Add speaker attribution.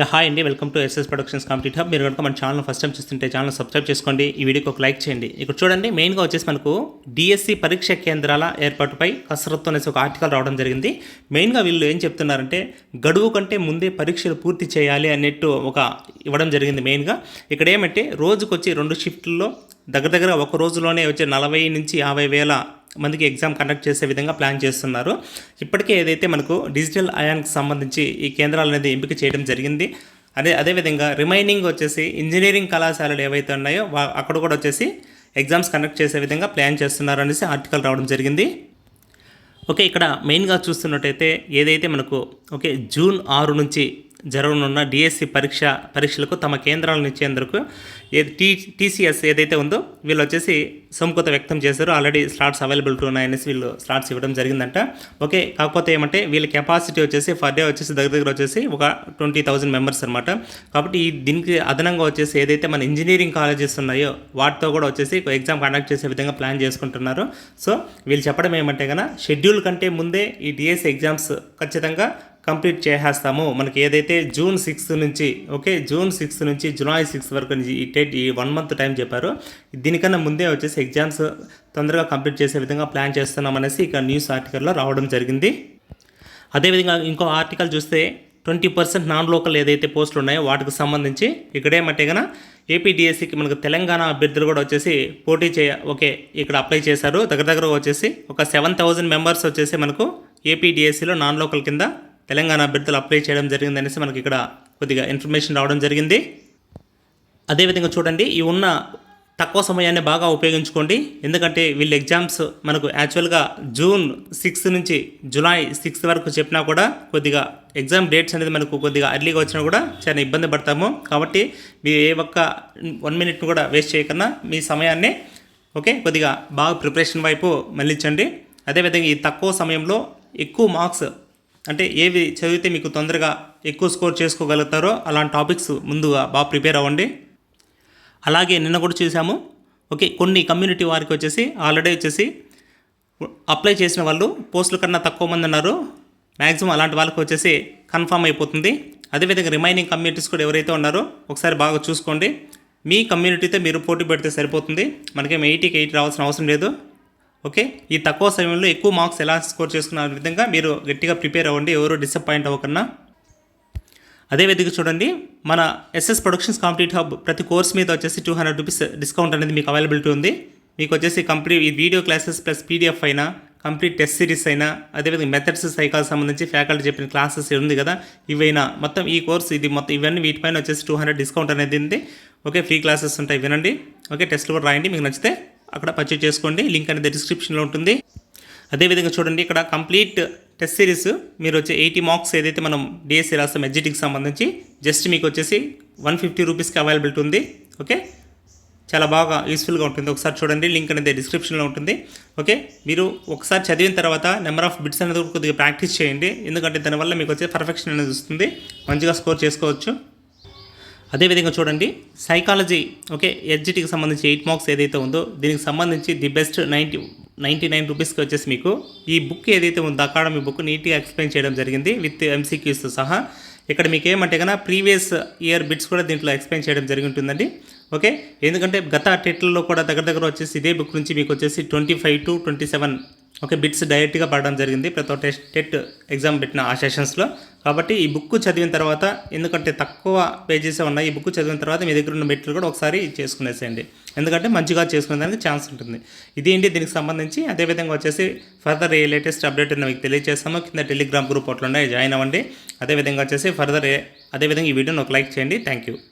Speaker 1: Hi అండి, welcome to S S productions competitive hub. మీరు కనుక మన ఛానల్ ఫస్ట్ టైం చూస్తుంటే ఛానల్ సబ్స్క్రైబ్ చేసుకోండి, ఈ వీడియోకి ఒక లైక్ చేయండి. ఇక్కడ చూడండి, మెయిన్గా వచ్చేసి మనకు డిఎస్సి పరీక్ష కేంద్రాల ఏర్పాటుపై కసరత్తు అనేసి ఒక ఆర్టికల్ రావడం జరిగింది. మెయిన్గా వీళ్ళు ఏం చెప్తున్నారంటే గడువు కంటే ముందే పరీక్షలు పూర్తి చేయాలి అన్నట్టు ఒక ఇవ్వడం జరిగింది. మెయిన్గా ఇక్కడ ఏమంటే రోజుకొచ్చి 2 షిఫ్ట్లలో దగ్గర ఒక రోజులోనే వచ్చే 40 నుంచి 50 వేల మందికి ఎగ్జామ్ కండక్ట్ చేసే విధంగా ప్లాన్ చేస్తున్నారు. ఇప్పటికే ఏదైతే మనకు డిజిటల్ అయాన్కి సంబంధించి ఈ కేంద్రాలు అనేది ఎంపిక చేయడం జరిగింది. అదేవిధంగా రిమైనింగ్ వచ్చేసి ఇంజనీరింగ్ కళాశాలలు ఏవైతే ఉన్నాయో అక్కడ కూడా వచ్చేసి ఎగ్జామ్స్ కండక్ట్ చేసే విధంగా ప్లాన్ చేస్తున్నారు అనేసి ఆర్టికల్ రావడం జరిగింది. ఓకే, ఇక్కడ మెయిన్గా చూస్తున్నట్టయితే ఏదైతే మనకు జూన్ 6 నుంచి జరగనున్న డిఎస్సి పరీక్షలకు తమ కేంద్రాలను ఇచ్చేందుకు టీసీఎస్ ఏదైతే ఉందో వీళ్ళు వచ్చేసి సుముఖత వ్యక్తం చేశారు. ఆల్రెడీ స్లాట్స్ అవైలబిలిటీ ఉన్నాయనేసి వీళ్ళు స్లాట్స్ ఇవ్వడం జరిగిందంట. కాకపోతే ఏమంటే వీళ్ళ కెపాసిటీ వచ్చేసి ఫర్ డే వచ్చేసి దగ్గర వచ్చేసి ఒక 20,000 మెంబర్స్ అనమాట. కాబట్టి దీనికి అదనంగా వచ్చేసి ఏదైతే మన ఇంజనీరింగ్ కాలేజెస్ ఉన్నాయో వాటితో కూడా వచ్చేసి ఎగ్జామ్ కండక్ట్ చేసే విధంగా ప్లాన్ చేసుకుంటున్నారు. సో వీళ్ళు చెప్పడం ఏమంటే కనుక షెడ్యూల్ కంటే ముందే ఈ డిఎస్సి ఎగ్జామ్స్ ఖచ్చితంగా కంప్లీట్ చేసేస్తాము. మనకి ఏదైతే జూన్ 6 నుంచి జూలై 6 వరకు ఈ 1 మంత్ టైం చెప్పారో దీనికన్నా ముందే వచ్చేసి ఎగ్జామ్స్ తొందరగా కంప్లీట్ చేసే విధంగా ప్లాన్ చేస్తున్నాం అనేసి ఇక న్యూస్ ఆర్టికల్లో రావడం జరిగింది. అదేవిధంగా ఇంకో ఆర్టికల్ చూస్తే 20% నాన్ లోకల్ ఏదైతే పోస్టులు ఉన్నాయో వాటికి సంబంధించి ఇక్కడేమంటే కనుక ఏపీడిఎస్సికి మనకు తెలంగాణ అభ్యర్థులు కూడా వచ్చేసి పోటీ ఇక్కడ అప్లై చేశారు. దగ్గర వచ్చేసి ఒక 7,000 మెంబర్స్ వచ్చేసి మనకు ఏపీడిఎస్సిలో నాన్ లోకల్ కింద తెలంగాణ అభ్యర్థులు అప్లై చేయడం జరిగిందనేసి మనకి ఇక్కడ కొద్దిగా ఇన్ఫర్మేషన్ రావడం జరిగింది. అదేవిధంగా చూడండి, ఈ ఉన్న తక్కువ సమయాన్ని బాగా ఉపయోగించుకోండి. ఎందుకంటే వీళ్ళ ఎగ్జామ్స్ మనకు యాక్చువల్గా జూన్ 6 నుంచి జూలై 6 వరకు చెప్పినా కూడా కొద్దిగా ఎగ్జామ్ డేట్స్ అనేది మనకు కొద్దిగా అర్లీగా వచ్చినా కూడా చాలా ఇబ్బంది పడతాము. కాబట్టి మీరు ఏ ఒక్క 1 మినిట్ కూడా వేస్ట్ చేయకుండా మీ సమయాన్ని కొద్దిగా బాగా ప్రిపరేషన్ వైపు మళ్ళించండి. అదేవిధంగా ఈ తక్కువ సమయంలో ఎక్కువ మార్క్స్ అంటే ఏవి చదివితే మీకు తొందరగా ఎక్కువ స్కోర్ చేసుకోగలుగుతారో అలాంటి టాపిక్స్ ముందుగా బాగా ప్రిపేర్ అవ్వండి. అలాగే నిన్న కూడా చూసాము కొన్ని కమ్యూనిటీ వారికి వచ్చేసి ఆల్రెడీ వచ్చేసి అప్లై చేసిన వాళ్ళు పోస్టుల కన్నా తక్కువ మంది ఉన్నారు. మ్యాక్సిమం అలాంటి వాళ్ళకి వచ్చేసి కన్ఫామ్ అయిపోతుంది. అదేవిధంగా రిమైనింగ్ కమ్యూనిటీస్ కూడా ఎవరైతే ఉన్నారో ఒకసారి బాగా చూసుకోండి. మీ కమ్యూనిటీతో మీరు పోటీ పెడితే సరిపోతుంది. మనకేం 80కి 80 రావాల్సిన అవసరం లేదు. ఈ తక్కువ సమయంలో ఎక్కువ మార్క్స్ ఎలా స్కోర్ చేసుకున్న విధంగా మీరు గట్టిగా ప్రిపేర్ అవ్వండి, ఎవరు డిసప్పాయింట్ అవ్వకన్నా. అదేవిధంగా చూడండి, మన ఎస్ఎస్ ప్రొడక్షన్స్ కాంపిటేటివ్ హబ్ ప్రతి కోర్స్ మీద వచ్చేసి 200 రూపీస్ డిస్కౌంట్ అనేది మీకు అవైలబిలిటీ ఉంది. మీకు వచ్చేసి కంప్లీట్ ఈ వీడియో క్లాసెస్ ప్లస్ పీడిఎఫ్ అయినా, కంప్లీట్ టెస్ట్ సిరీస్ అయినా, అదేవిధంగా మెథడ్స్ సైకాలజీ సంబంధించి ఫ్యాకల్టీ చెప్పిన క్లాసెస్ ఉంది కదా, ఇవైనా మొత్తం ఈ కోర్స్ ఇవన్నీ వీటిపైన వచ్చేసి 200 డిస్కౌంట్ అనేది ఉంది. ఫ్రీ క్లాసెస్ ఉంటాయి, వినండి. టెస్ట్లు కూడా రాయండి, మీకు నచ్చితే అక్కడ పర్చేజ్ చేసుకోండి. లింక్ అనేది డిస్క్రిప్షన్లో ఉంటుంది. అదేవిధంగా చూడండి, ఇక్కడ కంప్లీట్ టెస్ట్ సిరీస్ మీరు వచ్చే 80 మార్క్స్ ఏదైతే మనం డిఎస్సి రాస్తాం ఎడ్జిటీకి సంబంధించి జస్ట్ మీకు వచ్చేసి 150 రూపీస్కి అవైలబిలిటీ ఉంది. చాలా బాగా యూస్ఫుల్గా ఉంటుంది. ఒకసారి చూడండి, లింక్ అనేది డిస్క్రిప్షన్లో ఉంటుంది. మీరు ఒకసారి చదివిన తర్వాత నెంబర్ ఆఫ్ బిట్స్ అనేది కొద్దిగా ప్రాక్టీస్ చేయండి. ఎందుకంటే దానివల్ల మీకు వచ్చే పర్ఫెక్షన్ అనేది వస్తుంది, మంచిగా స్కోర్ చేసుకోవచ్చు. అదేవిధంగా చూడండి, సైకాలజీ ఎడ్జిటీకి సంబంధించి 8 మార్క్స్ ఏదైతే ఉందో దీనికి సంబంధించి ది బెస్ట్ 99 రూపీస్కి వచ్చేసి మీకు ఈ బుక్ ఏదైతే ఉందో అకాడమీ బుక్ నీట్గా ఎక్స్ప్లెయిన్ చేయడం జరిగింది విత్ ఎంసీక్యూస్తో సహా. ఇక్కడ మీకు ఏమంటే కన్నా ప్రీవియస్ ఇయర్ బిట్స్ కూడా దీంట్లో ఎక్స్ప్లెయిన్ చేయడం జరిగి ఉంటుందండి. ఎందుకంటే గత టెట్లలో కూడా దగ్గర వచ్చేసి ఇదే బుక్ నుంచి మీకు వచ్చేసి 25 to 27 బిట్స్ డైరెక్ట్గా పడడం జరిగింది ప్రతి ఒక్క టెట్ ఎగ్జామ్ పెట్టిన ఆ సెషన్స్లో. కాబట్టి ఈ బుక్ చదివిన తర్వాత, ఎందుకంటే తక్కువ పేజెస్ ఉన్నాయి, ఈ బుక్ చదివిన తర్వాత మీ దగ్గర ఉన్న మెటీరియల్ కూడా ఒకసారి చేసుకునేసేయండి. ఎందుకంటే మంచిగా చేసుకునే దానికి ఛాన్స్ ఉంటుంది. ఇదేంటి దీనికి సంబంధించి. అదేవిధంగా వచ్చేసి ఫర్దర్ ఏ లేటెస్ట్ అప్డేట్ అని మీకు తెలియజేస్తాము. కింద టెలిగ్రామ్ గ్రూప్ అట్లా ఉన్నాయి, జాయిన్ అవ్వండి. అదేవిధంగా వచ్చేసి అదేవిధంగా ఈ వీడియోని ఒక లైక్ చేయండి. Thank you.